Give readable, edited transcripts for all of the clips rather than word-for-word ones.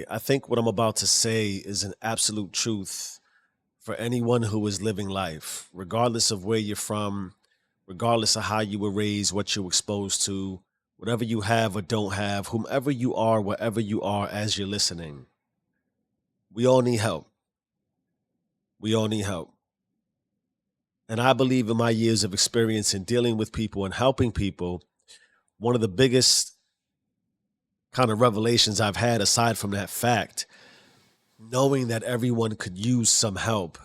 I think what I'm about to say is an absolute truth for anyone who is living life, regardless of where you're from, regardless of how you were raised, what you were exposed to, whatever you have or don't have, whomever you are, wherever you are as you're listening. We all need help. We all need help. And I believe in my years of experience in dealing with people and helping people, one of the biggest kind of revelations I've had, aside from that fact, knowing that everyone could use some help,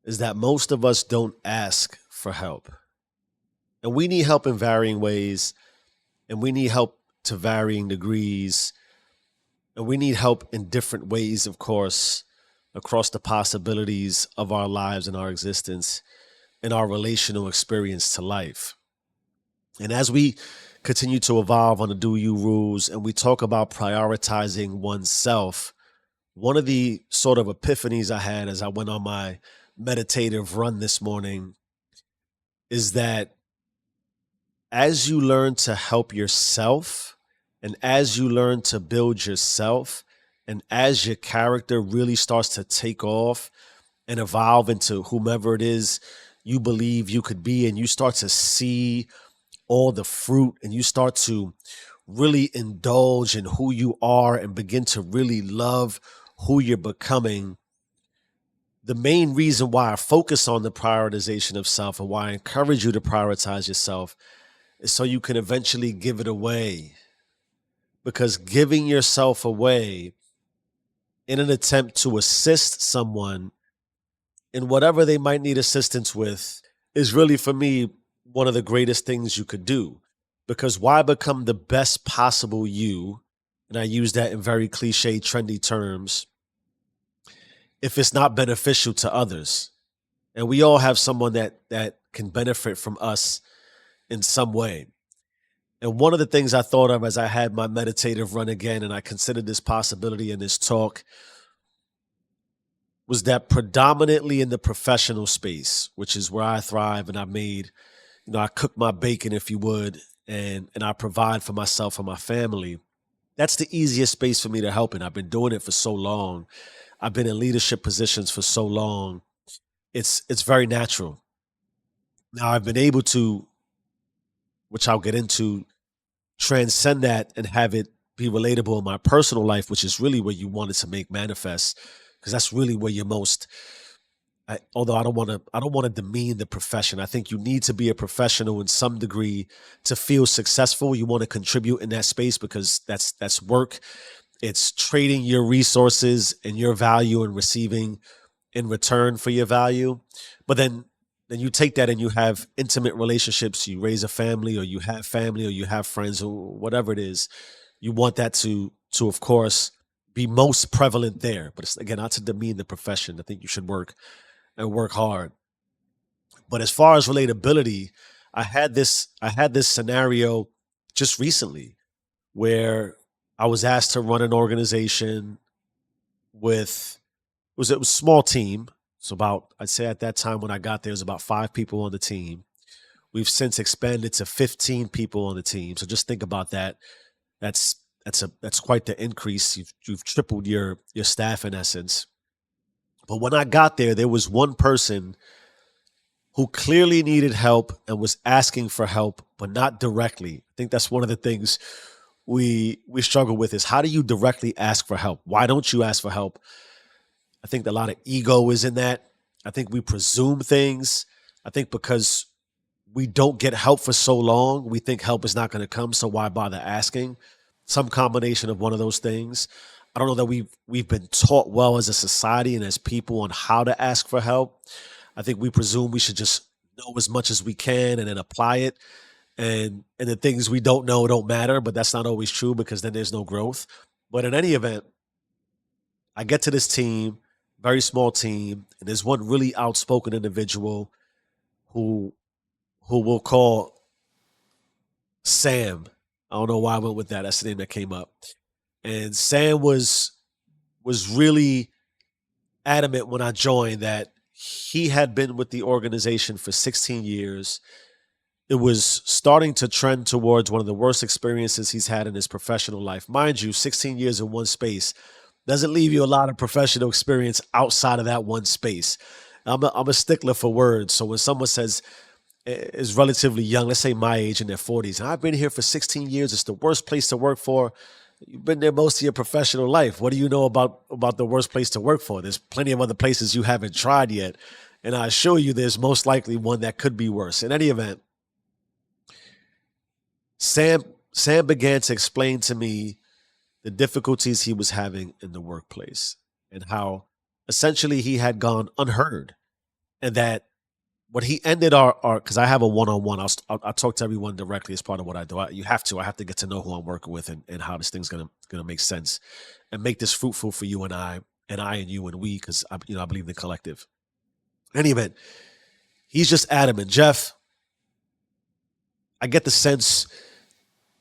is that most of us don't ask for help. And we need help in varying ways, and we need help to varying degrees, and we need help in different ways, of course, across the possibilities of our lives and our existence and our relational experience to life. And as we continue to evolve on the Do You rules and we talk about prioritizing oneself, one of the sort of epiphanies I had as I went on my meditative run this morning is that as you learn to help yourself and as you learn to build yourself and as your character really starts to take off and evolve into whomever it is you believe you could be, and you start to see all the fruit and you start to really indulge in who you are and begin to really love who you're becoming. The main reason why I focus on the prioritization of self and why I encourage you to prioritize yourself is so you can eventually give it away. Because giving yourself away in an attempt to assist someone in whatever they might need assistance with is really, for me, one of the greatest things you could do. Because why become the best possible you? And I use that in very cliche, trendy terms, if it's not beneficial to others. And we all have someone that can benefit from us in some way. And one of the things I thought of as I had my meditative run again, and I considered this possibility in this talk, was that predominantly in the professional space, which is where I thrive and I made, I cook my bacon, if you would, and I provide for myself and my family. That's the easiest space for me to help in. I've been doing it for so long. I've been in leadership positions for so long. It's very natural. Now I've been able to, which I'll get into, transcend that and have it be relatable in my personal life, which is really where you want it to make manifest, because that's really where you're most. Although I don't want to demean the profession. I think you need to be a professional in some degree to feel successful. You want to contribute in that space because that's work. It's trading your resources and your value and receiving in return for your value. But then you take that and you have intimate relationships, you raise a family or you have friends or whatever it is. You want that to of course be most prevalent there. But it's, again, not to demean the profession. I think you should work and work hard. But as far as relatability, I had this scenario just recently where I was asked to run an organization with it was a small team. So about, I'd say at that time when I got there, it was about 5 people on the team. We've since expanded to 15 people on the team. So just think about that. That's quite the increase. You've tripled your staff in essence. But when I got there, there was one person who clearly needed help and was asking for help, but not directly. I think that's one of the things we struggle with, is how do you directly ask for help? Why don't you ask for help? I think a lot of ego is in that. I think we presume things. I think because we don't get help for so long, we think help is not going to come, so why bother asking? Some combination of one of those things. I don't know that we've been taught well as a society and as people on how to ask for help. I think we presume we should just know as much as we can and then apply it. And the things we don't know don't matter, but that's not always true because then there's no growth. But in any event, I get to this team, very small team, and there's one really outspoken individual who we'll call Sam. I don't know why I went with that. That's the name that came up. And Sam was really adamant when I joined that he had been with the organization for 16 years. it was starting to trend towards one of the worst experiences he's had in his professional life. Mind you, 16 years in one space doesn't leave you a lot of professional experience outside of that one space. I'm a stickler for words. So when someone says is relatively young, let's say my age in their 40s, and I've been here for 16 years, it's the worst place to work for. You've been there most of your professional life. What do you know about the worst place to work for? There's plenty of other places you haven't tried yet. And I assure you there's most likely one that could be worse. In any event, Sam Sam began to explain to me the difficulties he was having in the workplace and how essentially he had gone unheard, and that what he ended our because I have a one-on-one. I'll talk to everyone directly as part of what I do. You have to. I have to get to know who I'm working with, and how this thing's gonna make sense and make this fruitful for you and I and you and we, because I believe in the collective. In any event, he's just adamant. Jeff, I get the sense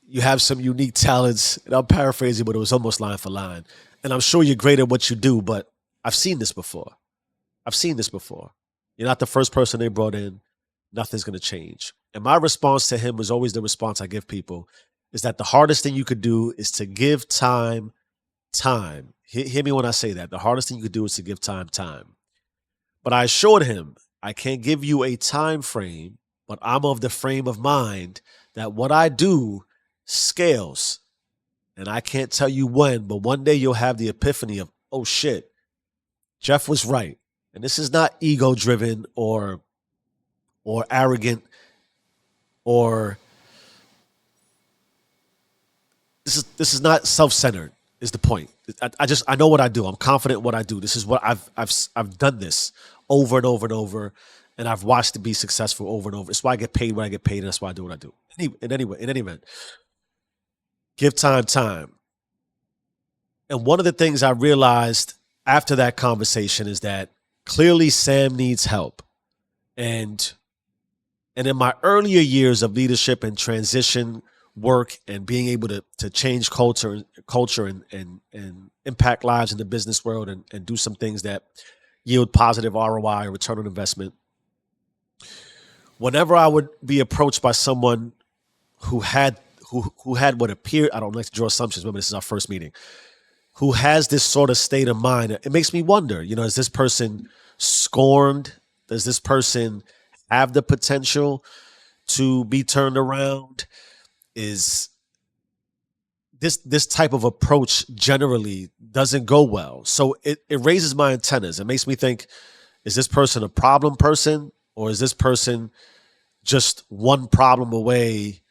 you have some unique talents, and I'm paraphrasing, but it was almost line for line. And I'm sure you're great at what you do, but I've seen this before. I've seen this before. You're not the first person they brought in. Nothing's going to change. And my response to him was always the response I give people, is that the hardest thing you could do is to give time time. Hear me when I say that. The hardest thing you could do is to give time. But I assured him, I can't give you a time frame, but I'm of the frame of mind that what I do scales. And I can't tell you when, but one day you'll have the epiphany of, oh shit, Jeff was right. And this is not ego driven or arrogant, or this is not self-centered, is the point. I know what I do. I'm confident in what I do. This is what I've done this over and over and over, and I've watched it be successful over and over. It's why I get paid what I get paid, and that's why I do what I do. In any event, give time. And one of the things I realized after that conversation is that clearly Sam needs help. And in my earlier years of leadership and transition work and being able to change culture and impact lives in the business world and do some things that yield positive ROI, or return on investment, whenever I would be approached by someone who had what appeared, I don't like to draw assumptions, remember this is our first meeting, who has this sort of state of mind, it makes me wonder, is this person scorned? Does this person have the potential to be turned around? Is this type of approach generally doesn't go well. So it raises my antennas. It makes me think, is this person a problem person, or is this person just one problem away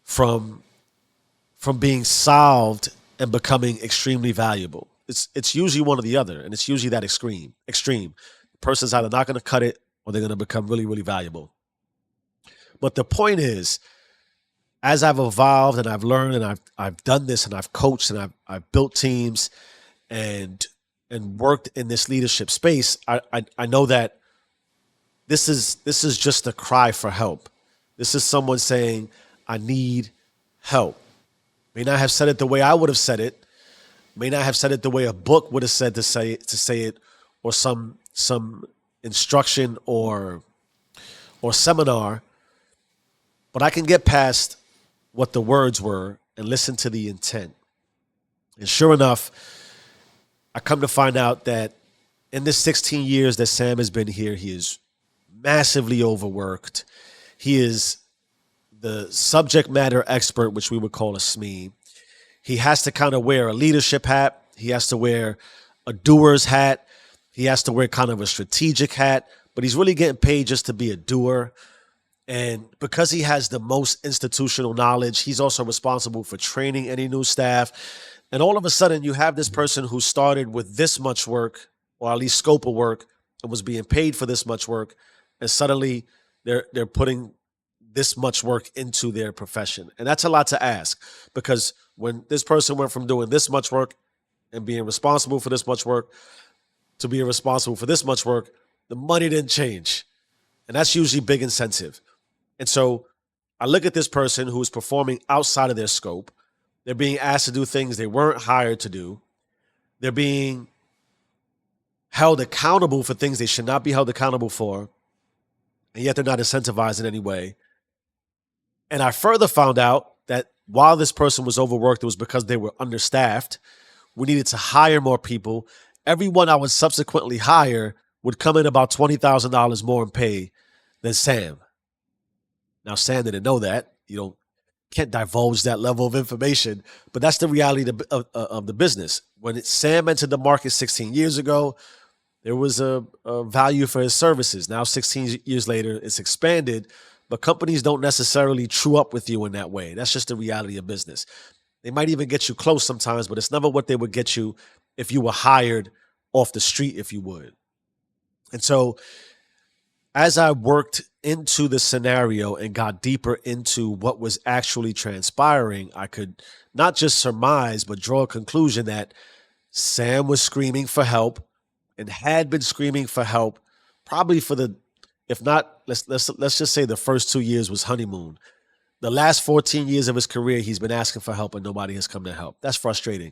from being solved and becoming extremely valuable? It's usually one or the other, and it's usually that extreme. The person's either not going to cut it, or they're going to become really, really valuable. But the point is, as I've evolved and I've learned and I've done this and I've coached and I've built teams and worked in this leadership space, I know that this is just a cry for help. This is someone saying, I need help. May not have said it the way I would have said it, may not have said it the way a book would have said to say it, or some instruction or seminar, but I can get past what the words were and listen to the intent. And sure enough, I come to find out that in the 16 years that Sam has been here, he is massively overworked. He is the subject matter expert, which we would call a SME. He has to kind of wear a leadership hat. He has to wear a doer's hat. He has to wear kind of a strategic hat, but he's really getting paid just to be a doer. And because he has the most institutional knowledge, he's also responsible for training any new staff. And all of a sudden, you have this person who started with this much work, or at least scope of work, and was being paid for this much work, and suddenly they're putting this much work into their profession. And that's a lot to ask, because when this person went from doing this much work and being responsible for this much work to being responsible for this much work, the money didn't change. And that's usually big incentive. And so I look at this person who is performing outside of their scope. They're being asked to do things they weren't hired to do. They're being held accountable for things they should not be held accountable for. And yet they're not incentivized in any way. And I further found out that while this person was overworked, it was because they were understaffed. We needed to hire more people. Everyone I would subsequently hire would come in about $20,000 more in pay than Sam. Now, Sam didn't know that. You don't can't divulge that level of information, but that's the reality of the business. When Sam entered the market 16 years ago, there was a value for his services. Now, 16 years later, it's expanded, but companies don't necessarily true up with you in that way. That's just the reality of business. They might even get you close sometimes, but it's never what they would get you if you were hired off the street, if you would. And so, as I worked into the scenario and got deeper into what was actually transpiring, I could not just surmise, but draw a conclusion that Sam was screaming for help and had been screaming for help probably for the, if not, let's just say the first 2 years was honeymoon. The last 14 years of his career, he's been asking for help and nobody has come to help. That's frustrating.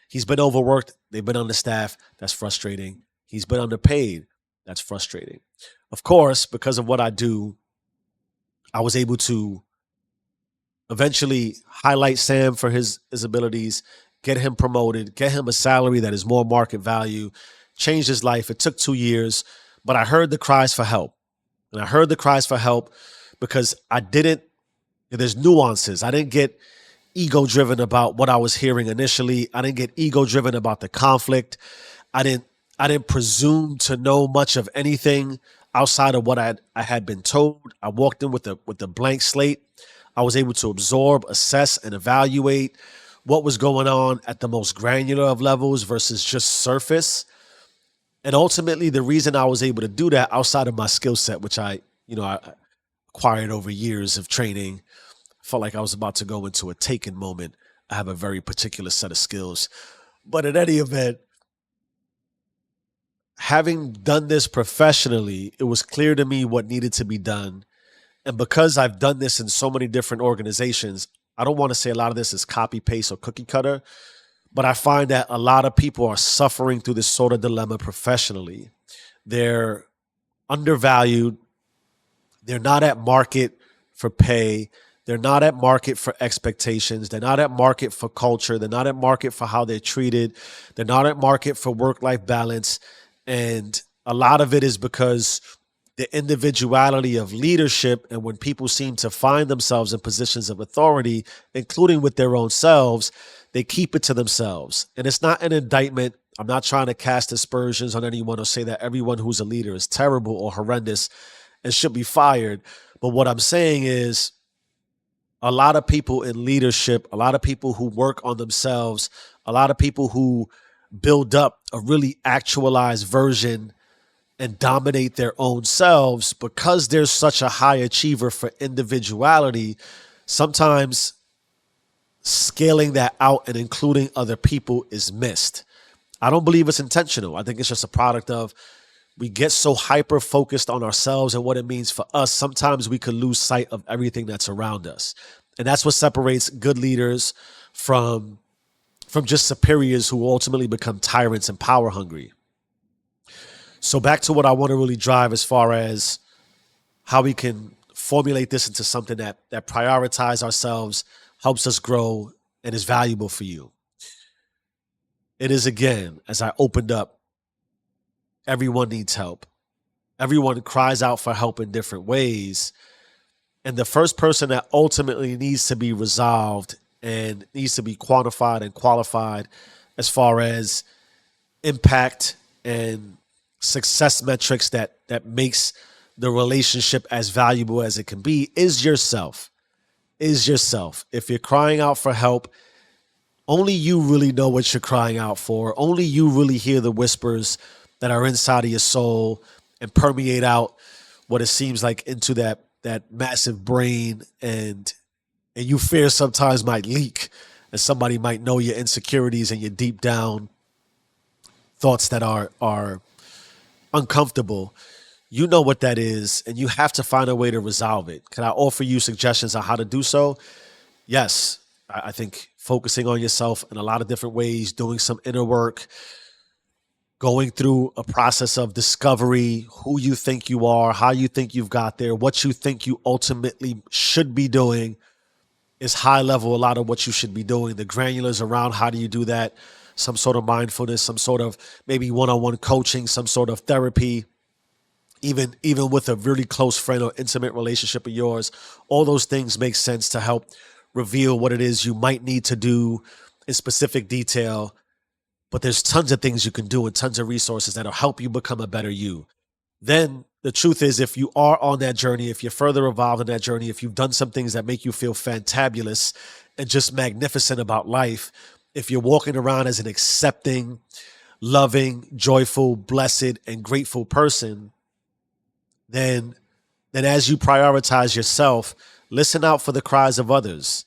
He's been overworked. They've been understaffed. That's frustrating. He's been underpaid. That's frustrating. Of course, because of what I do, I was able to eventually highlight Sam for his abilities, get him promoted, get him a salary that is more market value, changed his life. It took 2 years, but I heard the cries for help. And I heard the cries for help because there's nuances. I didn't get ego driven about what I was hearing initially. I didn't get ego driven about the conflict. I didn't presume to know much of anything outside of what I had been told. I walked in with a blank slate. I was able to absorb, assess, and evaluate what was going on at the most granular of levels versus just surface. And ultimately, the reason I was able to do that outside of my skill set, which I acquired over years of training, felt like I was about to go into a taken moment. I have a very particular set of skills. But in any event, having done this professionally, it was clear to me what needed to be done. And because I've done this in so many different organizations, I don't want to say a lot of this is copy paste or cookie cutter, but I find that a lot of people are suffering through this sort of dilemma professionally. They're undervalued. They're not at market for pay. They're not at market for expectations. They're not at market for culture. They're not at market for how they're treated. They're not at market for work-life balance. And a lot of it is because the individuality of leadership, and when people seem to find themselves in positions of authority, including with their own selves, they keep it to themselves. And it's not an indictment. I'm not trying to cast aspersions on anyone or say that everyone who's a leader is terrible or horrendous and should be fired. But what I'm saying is a lot of people in leadership, a lot of people who work on themselves, a lot of people who build up a really actualized version and dominate their own selves, because there's such a high achiever for individuality, sometimes scaling that out and including other people is missed. I don't believe it's intentional. I think it's just a product of we get so hyper focused on ourselves and what it means for us. Sometimes we could lose sight of everything that's around us. And that's what separates good leaders from just superiors who ultimately become tyrants and power hungry. So back to what I want to really drive as far as how we can formulate this into something that prioritizes ourselves, helps us grow, and is valuable for you. It is, again, as I opened up, everyone needs help. Everyone cries out for help in different ways. And the first person that ultimately needs to be resolved and needs to be quantified and qualified as far as impact and success metrics that makes the relationship as valuable as it can be is yourself. If you're crying out for help, only you really know what you're crying out for. Only you really hear the whispers that are inside of your soul and permeate out what it seems like into that massive brain, and you fear sometimes might leak, and somebody might know your insecurities and your deep down thoughts that are uncomfortable. You know what that is, and you have to find a way to resolve it. Can I offer you suggestions on how to do so? Yes. I think focusing on yourself in a lot of different ways, doing some inner work, going through a process of discovery, who you think you are, how you think you've got there, what you think you ultimately should be doing is high level. A lot of what you should be doing, the granulars around how do you do that, some sort of mindfulness, some sort of maybe one-on-one coaching, some sort of therapy, even with a really close friend or intimate relationship of yours. All those things make sense to help reveal what it is you might need to do in specific detail. But there's tons of things you can do and tons of resources that'll help you become a better you. Then the truth is, if you are on that journey, if you're further evolved in that journey, if you've done some things that make you feel fantabulous and just magnificent about life, if you're walking around as an accepting, loving, joyful, blessed, and grateful person, then as you prioritize yourself, listen out for the cries of others.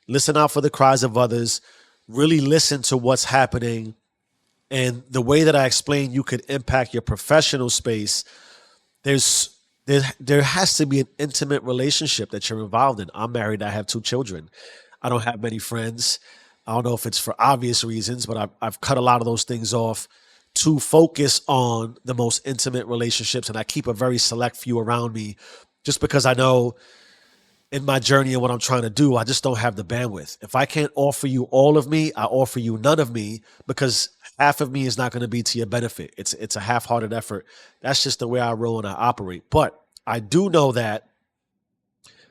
Listen out for the cries of others. Really listen to what's happening. And the way that I explained you could impact your professional space, there's there has to be an intimate relationship that you're involved in. I'm married. I have 2 children. I don't have many friends. I don't know if it's for obvious reasons, but I've cut a lot of those things off to focus on the most intimate relationships. And I keep a very select few around me just because I know in my journey and what I'm trying to do, I just don't have the bandwidth. If I can't offer you all of me, I offer you none of me because half of me is not going to be to your benefit. It's a half-hearted effort. That's just the way I roll and I operate. But I do know that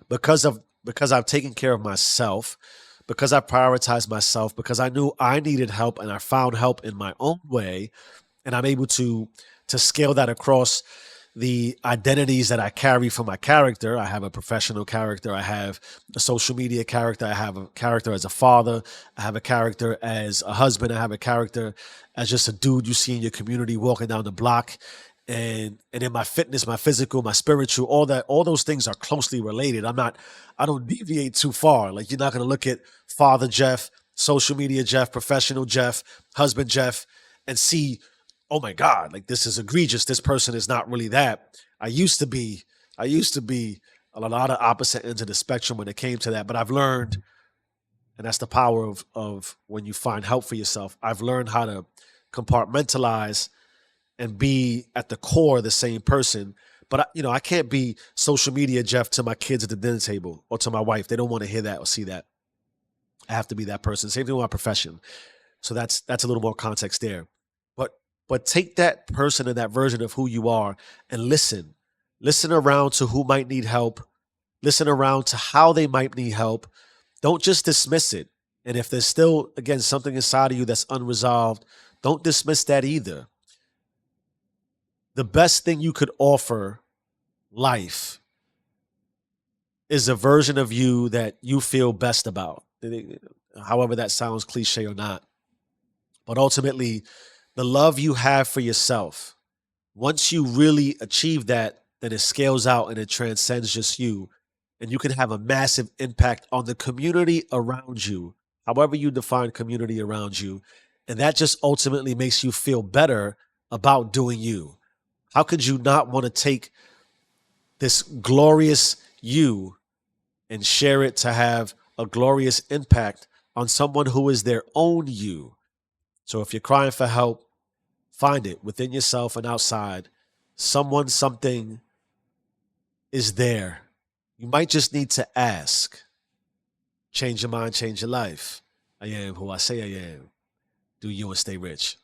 because I've taken care of myself, because I prioritized myself, because I knew I needed help and I found help in my own way, and I'm able to scale that across the identities that I carry for my character. I have a professional character. I have a social media character. I have a character as a father. I have a character as a husband. I have a character as just a dude you see in your community walking down the block. And in my fitness, my physical, my spiritual, all those things are closely related. I don't deviate too far. Like you're not going to look at Father Jeff, social media Jeff, professional Jeff, husband Jeff, and see, oh my God, like this is egregious. This person is not really that. I used to be a lot of opposite ends of the spectrum when it came to that. But I've learned, and that's the power of when you find help for yourself. I've learned how to compartmentalize and be at the core the same person. But I can't be social media Jeff to my kids at the dinner table or to my wife. They don't want to hear that or see that. I have to be that person. Same thing with my profession. So that's a little more context there. But take that person and that version of who you are and listen. Listen around to who might need help. Listen around to how they might need help. Don't just dismiss it. And if there's still, again, something inside of you that's unresolved, don't dismiss that either. The best thing you could offer life is a version of you that you feel best about. However that sounds cliche or not. But ultimately, the love you have for yourself, once you really achieve that, then it scales out and it transcends just you. And you can have a massive impact on the community around you, however you define community around you. And that just ultimately makes you feel better about doing you. How could you not want to take this glorious you and share it to have a glorious impact on someone who is their own you? So if you're crying for help, find it within yourself and outside. Someone, something is there. You might just need to ask. Change your mind, change your life. I am who I say I am. Do you and stay rich.